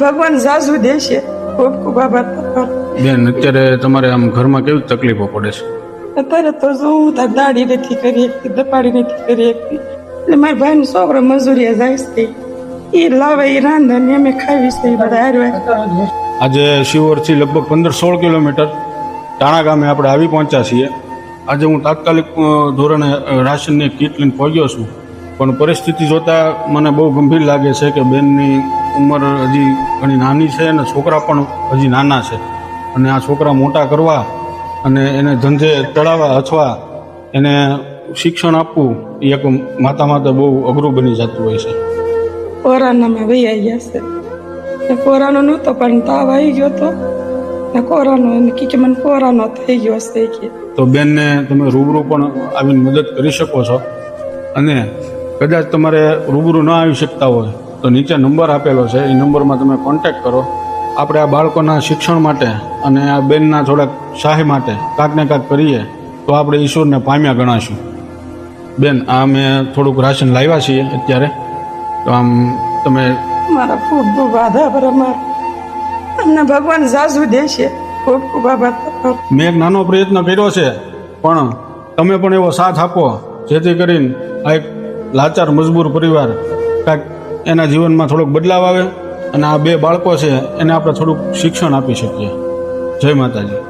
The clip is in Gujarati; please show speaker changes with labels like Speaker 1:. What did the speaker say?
Speaker 1: ભગવાન જાજુ દેશે. ખૂબ ખૂબ આભાર તમારો.
Speaker 2: બેન, અત્યારે તમારે આમ ઘરમાં કેવી તકલીફો પડે છે?
Speaker 1: અત્યારે તો જો હું તાર દાડી નથી કરી શકતી, દપાડી નથી કરી શકતી. એટલે મારા ભાઈનો છોકરો મજૂરીએ જાય છે, એ લાવે એ રાંધે ને અમે ખાવી છે એ બધા હારવા.
Speaker 2: આજે શિવોરથી લગભગ 15-16 કિલોમીટર ટાણા ગામે આપણે આવી પહોંચ્યા છીએ. આજે હું તાત્કાલિક ધોરણે રાશનની કીટ લઈને પહોંચ્યો છું, પણ પરિસ્થિતિ જોતાં મને બહુ ગંભીર લાગે છે કે બેનની ઉંમર હજી ઘણી નાની છે અને છોકરા પણ હજી નાના છે, અને આ છોકરા મોટા કરવા અને એને ધંધે ચડાવવા અથવા એને શિક્ષણ આપવું એ એક માતા માટે બહુ અઘરું બની જતું હોય છે.
Speaker 1: કોરોનામાં વહી ગયા છે. કોરોનો નહોતો પણ તાવ આવી ગયો હતો ને કોરોનો કે મને કોરોનો થઈ ગયો છે કે.
Speaker 2: તો બેનને તમે રૂબરૂ પણ આવીને મદદ કરી શકો છો, અને કદાચ તમારે રૂબરૂ ન આવી શકતા હોય તો નીચે નંબર આપેલો છે, એ નંબરમાં તમે કોન્ટેક્ટ કરો. આપણે આ બાળકોના શિક્ષણ માટે અને આ બેનના થોડાક સહાય માટે કાંક ને કાંક કરીએ તો આપણે ઈશ્વરને પામ્યા ગણાશું. બેન, આ અમે થોડુંક રાશન લાવ્યા છીએ અત્યારે, તો આમ તમે
Speaker 1: મારા ખૂબ ખૂબ આભાર. અમારો તમને ભગવાન જાજુ દેશે. ખૂબ ખૂબ આભાર તમારો.
Speaker 2: મેં એક નાનો પ્રયત્ન કર્યો છે, પણ તમે પણ એવો સાથ આપો જેથી કરીને આ એક લાચાર મજબૂર પરિવાર કાંઈક એના જીવનમાં થોડોક બદલાવ આવે અને આ બે બાળકો છે એને આપણે થોડુંક શિક્ષણ આપી શકીએ. જય માતાજી.